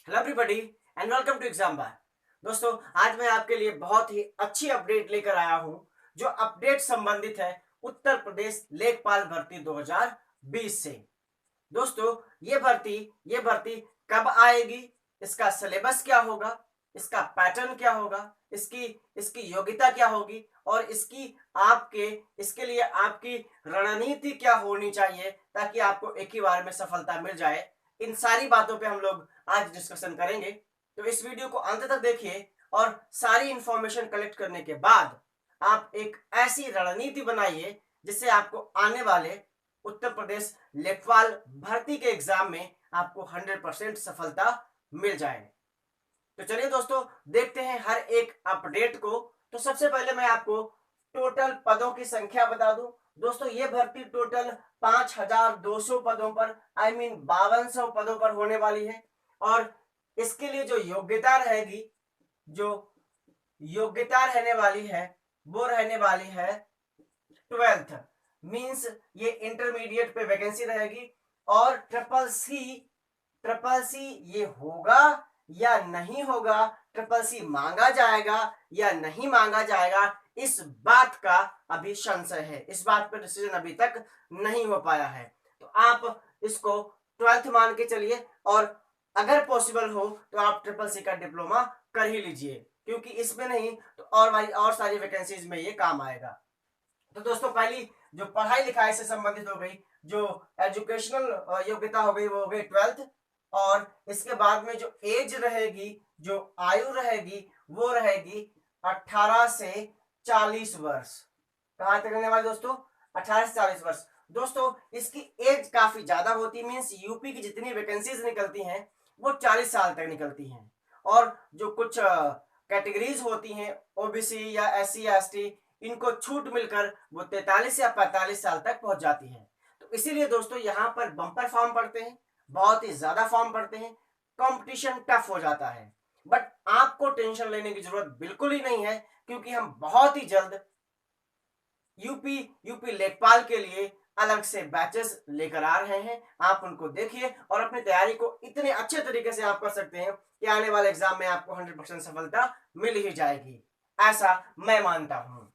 Hello everybody and welcome to exam bar. दोस्तों, आज मैं आपके लिए बहुत ही अच्छी अपडेट लेकर आया हूं, जो अपडेट संबंधित है उत्तर प्रदेश लेखपाल भर्ती 2020 से। दोस्तों, ये भर्ती कब आएगी, इसका सिलेबस क्या होगा, इसका पैटर्न क्या होगा, इसकी इसकी योग्यता क्या होगी और इसके लिए आपकी रणनीति क्या होनी चाहिए ताकि आपको एक ही बार में सफलता मिल जाए, इन सारी बातों पे हम लोग आज डिस्कशन करेंगे। तो इस वीडियो को अंत तक देखिए और सारी इंफॉर्मेशन कलेक्ट करने के बाद आप एक ऐसी रणनीति बनाइए जिससे आपको आने वाले उत्तर प्रदेश लेखपाल भर्ती के एग्जाम में आपको 100% सफलता मिल जाए। तो चलिए दोस्तों, देखते हैं हर एक अपडेट को। तो सबसे पहले मैं आपको टोटल पदों की संख्या बता दूं। दोस्तों, ये भर्ती टोटल 5200 पदों पर मीन 5200 पदों पर होने वाली है और इसके लिए जो योग्यता रहने वाली है वो रहने वाली है 12th। मींस ये इंटरमीडिएट पे वैकेंसी रहेगी और ट्रिपल सी ये होगा या नहीं होगा, ट्रिपल सी मांगा जाएगा या नहीं मांगा जाएगा, इस बात का अभी संशय है। इस बात पर डिसीजन अभी तक नहीं हो पाया है। तो आप इसको 12th मान के चलिए और अगर पॉसिबल हो तो आप ट्रिपल सी का डिप्लोमा कर ही लीजिए, क्योंकि इसमें नहीं तो और सारी वैकेंसीज में ये काम आएगा। तो दोस्तों, पहली जो पढ़ाई लिखाई से संबंधित हो गई, जो एजुकेशनल योग्यता हो गई, वो हो गई 12th। और इसके बाद में जो एज रहेगी, जो आयु रहेगी, वो रहेगी 18 से 40 वर्ष। कहां तक रहने वाले दोस्तों? 18 से 40 वर्ष। दोस्तों, इसकी एज काफी ज्यादा होती है, मीन्स यूपी की जितनी वैकेंसीज निकलती हैं वो 40 साल तक निकलती हैं। और जो कुछ कैटेगरीज होती हैं, ओबीसी या एससी या एसटी, इनको छूट मिलकर वो 43 या 45 साल तक पहुंच जाती है। तो इसीलिए दोस्तों, यहाँ पर बम्पर फॉर्म पड़ते हैं, बहुत ही ज्यादा फॉर्म पड़ते हैं, कंपटीशन टफ हो जाता है। बट आपको टेंशन लेने की जरूरत बिल्कुल ही नहीं है, क्योंकि हम बहुत ही जल्द यूपी लेखपाल के लिए अलग से बैचेस लेकर आ रहे हैं। आप उनको देखिए और अपनी तैयारी को इतने अच्छे तरीके से आप कर सकते हैं कि आने वाले एग्जाम में आपको 100% सफलता मिल ही जाएगी, ऐसा मैं मानता हूं।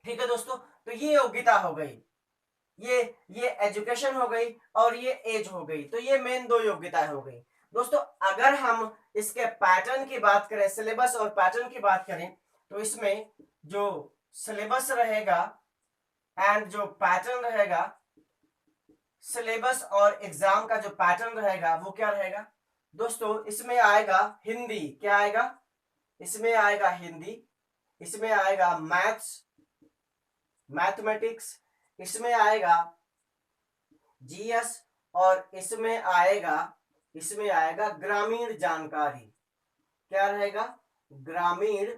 ठीक है दोस्तों, तो ये योग्यता हो गई, ये एजुकेशन हो गई और ये एज हो गई। तो ये मेन दो योग्यताएं हो गई। दोस्तों, अगर हम इसके पैटर्न की बात करें, सिलेबस और पैटर्न की बात करें, तो इसमें जो सिलेबस रहेगा एंड जो पैटर्न रहेगा, सिलेबस और एग्जाम का जो पैटर्न रहेगा वो क्या रहेगा दोस्तों? इसमें आएगा हिंदी। क्या आएगा? इसमें आएगा हिंदी, इसमें आएगा मैथमेटिक्स, इसमें आएगा जीएस और इसमें आएगा ग्रामीण जानकारी। क्या रहेगा? ग्रामीण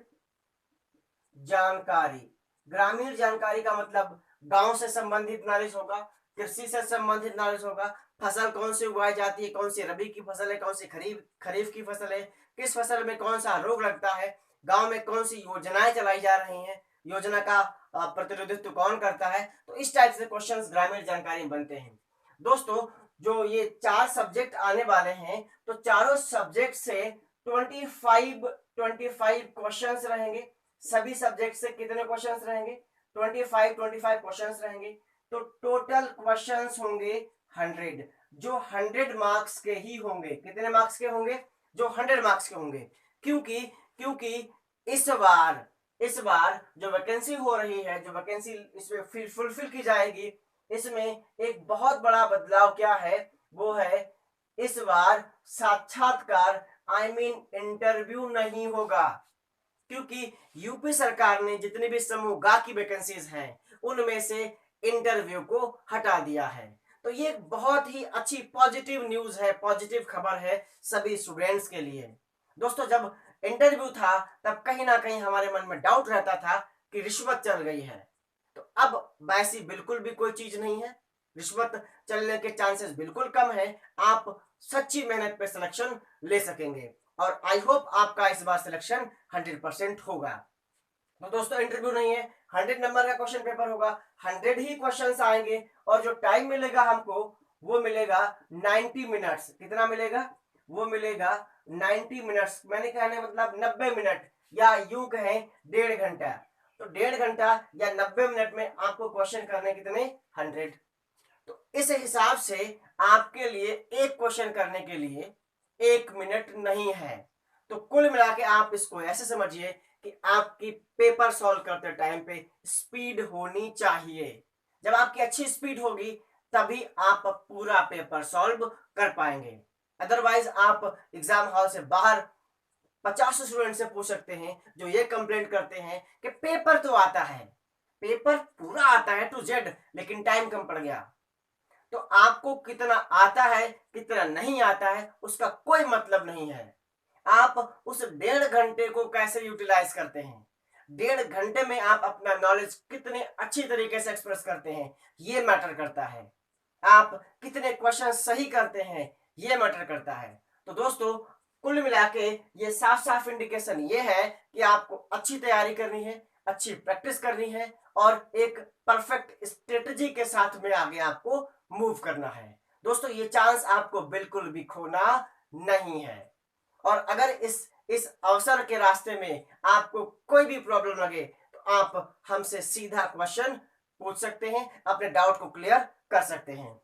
जानकारी। ग्रामीण जानकारी का मतलब गांव से संबंधित नॉलेज होगा, कृषि से संबंधित नॉलेज होगा, फसल कौन सी उगाई जाती है, कौन सी रबी की फसल है, कौन सी खरीफ की फसल है, किस फसल में कौन सा रोग लगता है, गांव में कौन सी योजनाएं चलाई जा रही हैं, योजना का प्रतिनिधित्व कौन करता है। तो इस टाइप से क्वेश्चंस ग्रामीण जानकारी में बनते हैं। दोस्तों, जो ये 4 सब्जेक्ट आने वाले हैं, तो चारों सब्जेक्ट से 25 क्वेश्चंस रहेंगे। सभी सब्जेक्ट से कितने क्वेश्चंस रहेंगे? 25 क्वेश्चंस रहेंगे। तो टोटल क्वेश्चंस होंगे 100, जो 100 मार्क्स के ही होंगे। कितने मार्क्स के होंगे? जो 100 मार्क्स के होंगे। क्योंकि इस बार जो वैकेंसी हो रही है, जो वैकेंसी इसमें फुलफिल की जाएगी, इसमें एक बहुत बड़ा बदलाव क्या है, वो है इस बार साक्षात्कार इंटरव्यू नहीं होगा। क्योंकि यूपी सरकार ने जितनी भी समूह गा की वैकेंसीज हैं उनमें से इंटरव्यू को हटा दिया है। तो ये बहुत ही अच्छी पॉजिटिव न्यूज है, पॉजिटिव खबर है सभी स्टूडेंट्स के लिए। दोस्तों, जब इंटरव्यू था तब कहीं ना कहीं हमारे मन में डाउट रहता था कि रिश्वत चल गई है। तो अब वैसी बिल्कुल भी कोई चीज नहीं है, रिश्वत चलने के चांसेस बिल्कुल कम है। आप सच्ची मेहनत पे सिलेक्शन ले सकेंगे और आई होप आपका इस बार सिलेक्शन 100% होगा। तो दोस्तों, इंटरव्यू नहीं है, 100 नंबर का क्वेश्चन पेपर होगा, 100 ही क्वेश्चंस आएंगे और जो टाइम मिलेगा हमको वो मिलेगा 90 मिनट्स। कितना मिलेगा? वो मिलेगा 90 मिनट्स, मैंने कहने मतलब 90 मिनट, या यूं कहें 1.5 घंटा। तो 1.5 घंटा या 90 मिनट में आपको क्वेश्चन करने कितने 100। तो इस हिसाब से आपके लिए एक क्वेश्चन करने के लिए 1 मिनट नहीं है। तो कुल मिला के आप इसको ऐसे समझिए कि आपकी पेपर सॉल्व करते टाइम पे स्पीड होनी चाहिए। जब आपकी अच्छी स्पीड होगी तभी आप पूरा पेपर सॉल्व कर पाएंगे। अदरवाइज आप एग्जाम हॉल से बाहर 50 स्टूडेंट से पूछ सकते हैं जो ये कंप्लेंट करते हैं कि पेपर तो आता है, पेपर पूरा आता है टू जेड, लेकिन टाइम कम पड़ गया। तो आपको कितना आता है कितना नहीं आता है उसका कोई मतलब नहीं है। आप उस 1.5 घंटे को कैसे यूटिलाइज करते हैं, 1.5 घंटे में आप अपना नॉलेज कितने अच्छी तरीके से एक्सप्रेस करते हैं, ये मैटर करता है। आप कितने क्वेश्चन सही करते हैं, ये मैटर करता है। तो दोस्तों कुल मिला के ये साफ साफ इंडिकेशन ये है कि आपको अच्छी तैयारी करनी है, अच्छी प्रैक्टिस करनी है और एक परफेक्ट स्ट्रेटजी के साथ में आगे आपको मूव करना है। दोस्तों ये चांस आपको बिल्कुल भी खोना नहीं है। और अगर इस अवसर के रास्ते में आपको कोई भी प्रॉब्लम लगे तो आप हमसे सीधा क्वेश्चन पूछ सकते हैं, अपने डाउट को क्लियर कर सकते हैं।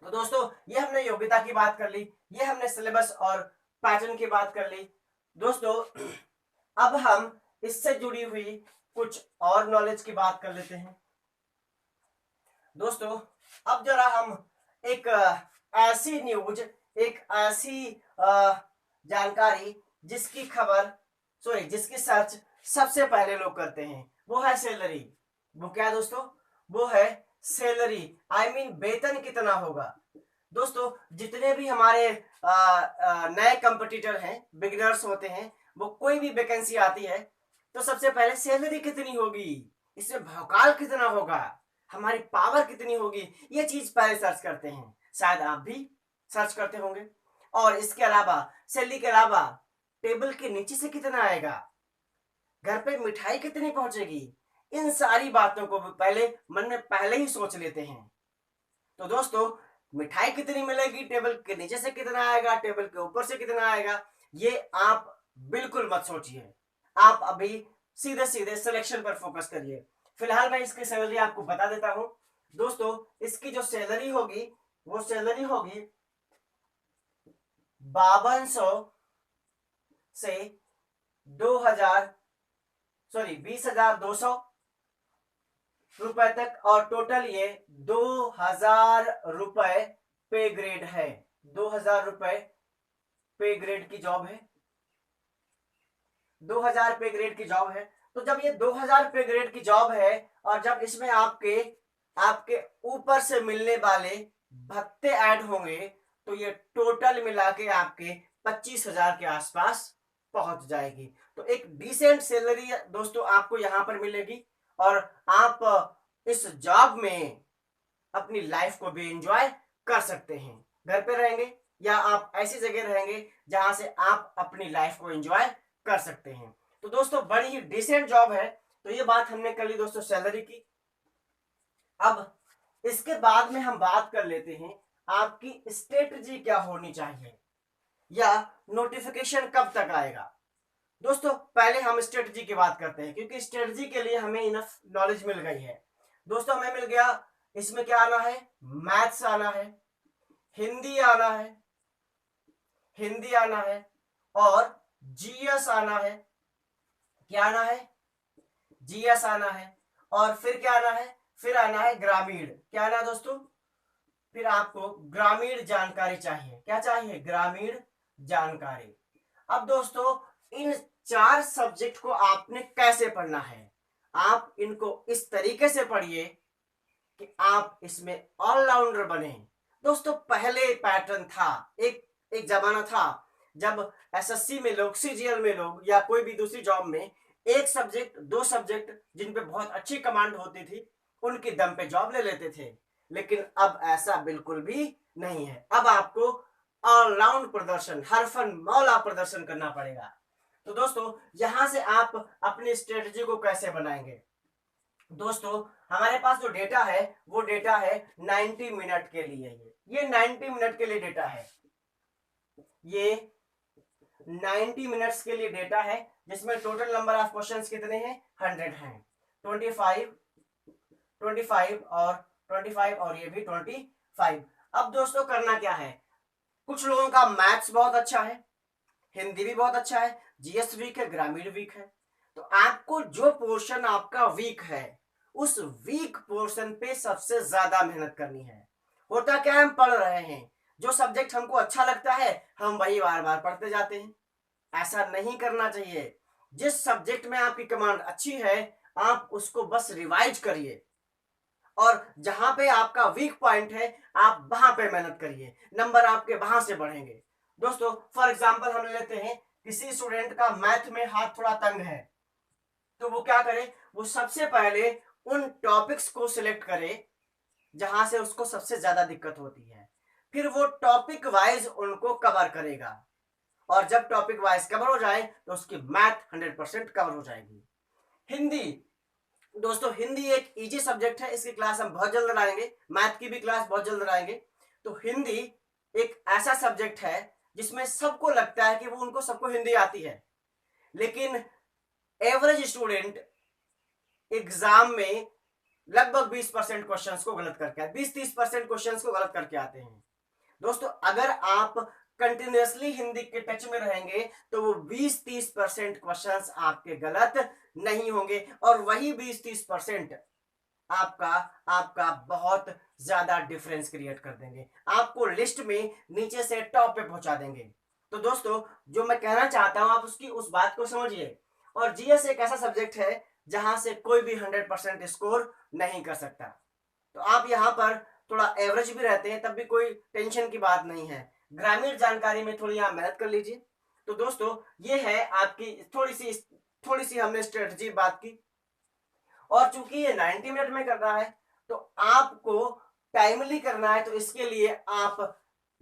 तो दोस्तों ये हमने योग्यता की बात कर ली, ये हमने सिलेबस और पैटर्न की बात कर ली। दोस्तों अब हम इससे जुड़ी हुई कुछ और नॉलेज की बात कर लेते हैं। दोस्तों अब जरा हम एक ऐसी न्यूज, एक ऐसी जानकारी जिसकी खबर जिसकी सर्च सबसे पहले लोग करते हैं, वो है सैलरी। वो क्या है दोस्तों, वो है सैलरी, आई मीन वेतन कितना होगा। दोस्तों जितने भी हमारे नए कंपटीटर हैं, बिगिनर्स होते हैं, वो कोई भी वैकेंसी आती है तो सबसे पहले सैलरी कितनी होगी, इसमें भौकाल कितना होगा, हमारी पावर कितनी होगी, ये चीज पहले सर्च करते हैं। शायद आप भी सर्च करते होंगे। और इसके अलावा सैलरी के अलावा टेबल के नीचे से कितना आएगा, घर पे मिठाई कितनी पहुंचेगी, इन सारी बातों को पहले मन में पहले ही सोच लेते हैं। तो दोस्तों मिठाई कितनी मिलेगी, टेबल के नीचे से कितना आएगा, टेबल के ऊपर से कितना आएगा, ये आप बिल्कुल मत सोचिए। आप अभी सीधे सीधे सिलेक्शन पर फोकस करिए। फिलहाल मैं इसकी सैलरी आपको बता देता हूं। दोस्तों इसकी जो सैलरी होगी वो सैलरी होगी 5200 से 20,200 रुपए तक, और टोटल ये 2,000 रुपए पे ग्रेड है। 2,000 रुपए पे ग्रेड की जॉब है, 2,000 पे ग्रेड की जॉब है। तो जब ये 2,000 पे ग्रेड की जॉब है और जब इसमें आपके आपके ऊपर से मिलने वाले भत्ते ऐड होंगे तो ये टोटल मिला के आपके 25,000 के आसपास पहुंच जाएगी। तो एक डिसेंट सैलरी दोस्तों आपको यहां पर मिलेगी और आप इस जॉब में अपनी लाइफ को भी एंजॉय कर सकते हैं। घर पे रहेंगे या आप ऐसी जगह रहेंगे जहां से आप अपनी लाइफ को एंजॉय कर सकते हैं। तो दोस्तों बड़ी ही डिसेंट जॉब है। तो ये बात हमने कर ली दोस्तों सैलरी की। अब इसके बाद में हम बात कर लेते हैं आपकी स्ट्रेटजी क्या होनी चाहिए या नोटिफिकेशन कब तक आएगा। दोस्तों पहले हम स्ट्रेटजी की बात करते हैं क्योंकि स्ट्रेटजी के लिए हमें इनफ नॉलेज मिल गई है। दोस्तों हमें मिल गया, इसमें क्या आना है, मैथ्स आना है, हिंदी आना है, हिंदी आना है और जीएस आना है। क्या आना है, जीएस आना है। और फिर क्या आना है, फिर आना है ग्रामीण। क्या आना है दोस्तों, फिर आपको ग्रामीण जानकारी चाहिए। क्या चाहिए, ग्रामीण जानकारी। अब दोस्तों इन 4 सब्जेक्ट को आपने कैसे पढ़ना है, आप इनको इस तरीके से पढ़िए कि आप इसमें ऑलराउंडर बने। दोस्तों पहले पैटर्न था, एक जमाना था जब एसएससी में लोग, सीजीएल में लोग या कोई भी दूसरी जॉब में 1 सब्जेक्ट 2 सब्जेक्ट जिन पे बहुत अच्छी कमांड होती थी उनके दम पे जॉब ले लेते थे। लेकिन अब ऐसा बिल्कुल भी नहीं है। अब आपको ऑलराउंड प्रदर्शन, हर फन मौला प्रदर्शन करना पड़ेगा। तो दोस्तों यहां से आप अपनी स्ट्रेटजी को कैसे बनाएंगे। दोस्तों हमारे पास जो डेटा है वो डेटा है 90 मिनट के लिए। ये 90 मिनट के लिए डेटा है। ये 90 मिनट्स के लिए डेटा है, जिसमें टोटल नंबर ऑफ क्वेश्चंस कितने हैं, 100 हैं। 25 25 और 25 और ये भी 25। अब दोस्तों करना क्या है, कुछ लोगों का मैथ्स बहुत अच्छा है, हिंदी भी बहुत अच्छा है, जीएस वीक है, ग्रामीण वीक है। तो आपको जो पोर्शन आपका वीक है उस वीक पोर्शन पे सबसे ज्यादा मेहनत करनी है। होता क्या है, हम पढ़ रहे हैं, जो सब्जेक्ट हमको अच्छा लगता है हम वही बार बार पढ़ते जाते हैं। ऐसा नहीं करना चाहिए। जिस सब्जेक्ट में आपकी कमांड अच्छी है आप उसको बस रिवाइज करिए, और जहां पे आपका वीक पॉइंट है आप वहां पे मेहनत करिए, नंबर आपके वहां से बढ़ेंगे। दोस्तों फॉर एग्जांपल हम लेते हैं, किसी स्टूडेंट का मैथ में हाथ थोड़ा तंग है, तो वो क्या करे, वो सबसे पहले उन टॉपिक्स को सिलेक्ट करे जहां से उसको सबसे ज्यादा दिक्कत होती है, फिर वो टॉपिक वाइज उनको कवर करेगा, और जब टॉपिक वाइज कवर हो जाए तो उसकी मैथ 100% कवर हो जाएगी। हिंदी, दोस्तों हिंदी एक इजी सब्जेक्ट है, इसकी क्लास हम बहुत जल्द लाएंगे, मैथ की भी क्लास बहुत जल्द लाएंगे। तो हिंदी एक ऐसा सब्जेक्ट है जिसमें सबको लगता है कि वो उनको सबको हिंदी आती है, लेकिन एवरेज स्टूडेंट एग्जाम में लगभग 20% क्वेश्चन को गलत करके 20-30% क्वेश्चन को गलत करके आते हैं। दोस्तों अगर आप कंटिन्यूअसली हिंदी के टच में रहेंगे तो वो 20-30% क्वेश्चंस आपके गलत नहीं होंगे, और वही 20-30% आपका आपका बहुत ज्यादा डिफरेंस क्रिएट कर देंगे, आपको लिस्ट में नीचे से टॉप पे पहुंचा देंगे। तो दोस्तों जो मैं कहना चाहता हूं आप उसकी उस बात को समझिए। और जीएस एक ऐसा सब्जेक्ट है जहां से कोई भी 100% स्कोर नहीं कर सकता, तो आप यहाँ पर थोड़ा एवरेज भी रहते हैं तब भी कोई टेंशन की बात नहीं है। ग्रामीण जानकारी में थोड़ी आप मेहनत कर लीजिए। तो दोस्तों ये है आपकी थोड़ी सी हमने स्ट्रेटजी बात की, और चूंकि ये 90 मिनट में करना है तो आपको टाइमली करना है, तो इसके लिए आप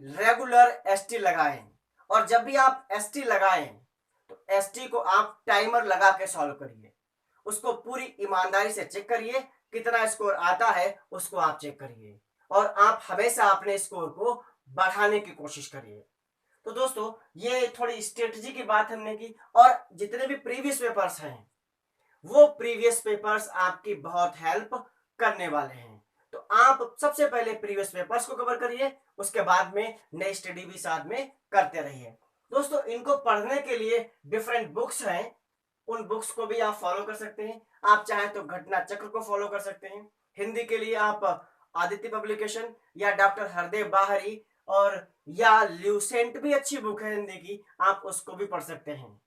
रेगुलर एसटी लगाएं, और जब भी आप एसटी लगाएं तो एसटी को आप टाइमर लगा के सॉल्व करिए, उसको पूरी ईमानदारी से चेक करिए, कितना स्कोर आता है उसको आप चेक करिए, और आप हमेशा अपने स्कोर को बढ़ाने की कोशिश करिए। तो दोस्तों ये थोड़ी स्ट्रेटजी की बात हमने की, और जितने भी प्रीवियस पेपर्स हैं वो प्रीवियस पेपर्स आपकी बहुत हेल्प करने वाले हैं। तो आप सबसे पहले प्रीवियस पेपर्स को कवर करिए, उसके बाद में नई स्टडी भी साथ में करते रहिए। दोस्तों इनको पढ़ने के लिए डिफरेंट बुक्स हैं, उन बुक्स को भी आप फॉलो कर सकते हैं। आप चाहे तो घटना चक्र को फॉलो कर सकते हैं, हिंदी के लिए आप आदित्य पब्लिकेशन या डॉक्टर हरदेव बाहरी, और या ल्यूसेंट भी अच्छी बुक है हिंदी की, आप उसको भी पढ़ सकते हैं।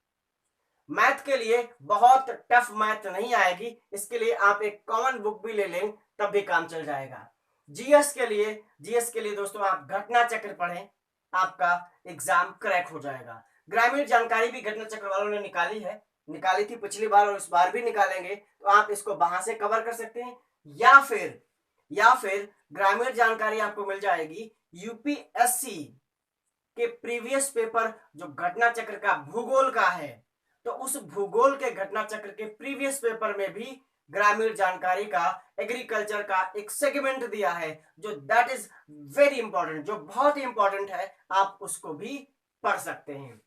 मैथ के लिए बहुत टफ मैथ नहीं आएगी, इसके लिए आप एक कॉमन बुक भी ले लें तब भी काम चल जाएगा। जीएस के लिए दोस्तों आप घटना चक्र पढ़ें, आपका एग्जाम क्रैक हो जाएगा। ग्रामीण जानकारी भी घटना चक्र वालों ने निकाली थी पिछली बार और इस बार भी निकालेंगे, तो आप इसको वहां से कवर कर सकते हैं, या फिर ग्रामीण जानकारी आपको मिल जाएगी यूपीएससी के प्रीवियस पेपर जो घटना चक्र का भूगोल का है, तो उस भूगोल के घटना चक्र के प्रीवियस पेपर में भी ग्रामीण जानकारी का एग्रीकल्चर का एक सेगमेंट दिया है, जो दैट इज वेरी इंपॉर्टेंट, जो बहुत ही इंपॉर्टेंट है, आप उसको भी पढ़ सकते हैं।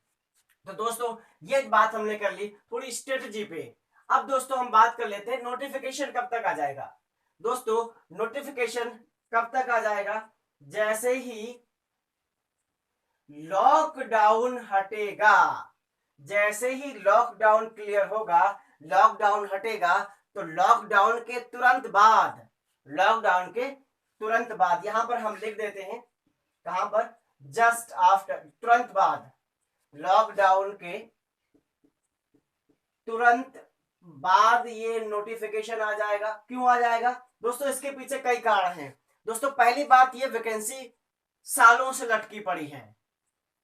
तो दोस्तों ये बात हमने कर ली थोड़ी स्ट्रेटजी पे। अब दोस्तों हम बात कर लेते हैं नोटिफिकेशन कब तक आ जाएगा। दोस्तों नोटिफिकेशन कब तक आ जाएगा, जैसे ही लॉकडाउन हटेगा, जैसे ही लॉकडाउन क्लियर होगा, लॉकडाउन हटेगा, तो लॉकडाउन के तुरंत बाद यहां पर हम लिख देते हैं, कहां पर, जस्ट आफ्टर, तुरंत बाद, लॉकडाउन के तुरंत बाद ये नोटिफिकेशन आ जाएगा। क्यों आ जाएगा दोस्तों, इसके पीछे कई कारण हैं। दोस्तों पहली बात, ये वैकेंसी सालों से लटकी पड़ी है,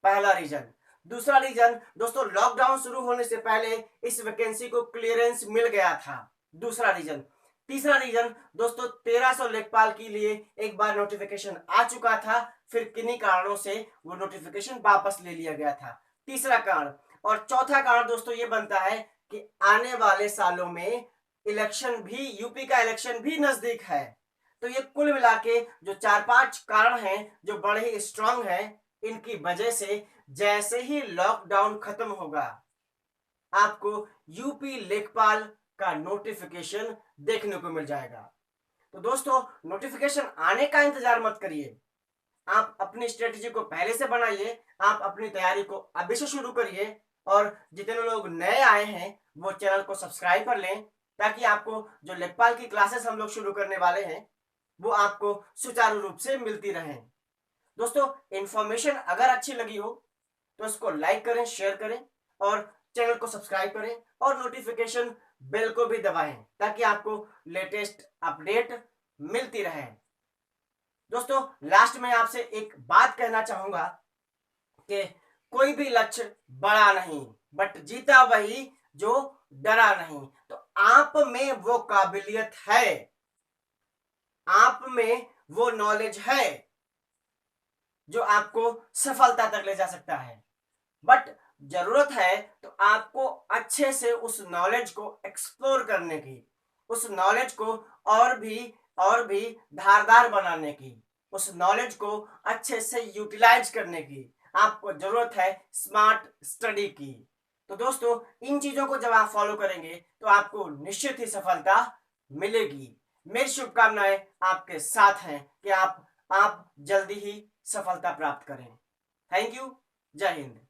पहला रीजन। दूसरा रीजन दोस्तों, लॉकडाउन शुरू होने से पहले इस वैकेंसी को क्लियरेंस मिल गया था, दूसरा रीजन। तीसरा रीजन दोस्तों, 1300 लेखपाल के लिए एक बार नोटिफिकेशन आ चुका था, फिर किन्हीं कारणों से वो नोटिफिकेशन वापस ले लिया गया था, तीसरा कारण। और चौथा कारण दोस्तों ये बनता है कि आने वाले सालों में इलेक्शन भी, यूपी का इलेक्शन भी नजदीक है। तो ये कुल मिला के जो 4-5 कारण हैं जो बड़े ही स्ट्रांग हैं, इनकी वजह से जैसे ही लॉकडाउन खत्म होगा आपको यूपी लेखपाल का नोटिफिकेशन देखने को मिल जाएगा। तो दोस्तों नोटिफिकेशन आने का इंतजार मत करिए, आप अपनी स्ट्रेटेजी को पहले से बनाइए, आप अपनी तैयारी को अभी से शुरू करिए और जितने लोग नए आए हैं वो चैनल को सब्सक्राइब कर लें ताकि आपको जो लेखपाल की क्लासेस हम लोग शुरू करने वाले हैं वो आपको सुचारू रूप से मिलती रहें। दोस्तों इंफॉर्मेशन अगर अच्छी लगी हो तो इसको लाइक करें, शेयर करें और चैनल को सब्सक्राइब करें और नोटिफिकेशन बेल को भी दबाएं ताकि आपको लेटेस्ट अपडेट मिलती रहे। दोस्तों लास्ट में आपसे एक बात कहना चाहूंगा कि कोई भी लक्ष्य बड़ा नहीं बट जीता वही जो डरा नहीं। तो आप में वो काबिलियत है, आप में वो नॉलेज है जो आपको सफलता तक ले जा सकता है, बट जरूरत है तो आपको अच्छे से उस नॉलेज को एक्सप्लोर करने की, उस नॉलेज को और भी धारदार बनाने की, उस नॉलेज को अच्छे से यूटिलाइज करने की आपको जरूरत है स्मार्ट स्टडी की। तो दोस्तों इन चीजों को जब आप फॉलो करेंगे तो आपको निश्चित ही सफलता मिलेगी। मेरी शुभकामनाएं आपके साथ हैं कि आप जल्दी ही सफलता प्राप्त करें। Thank you. जय हिंद।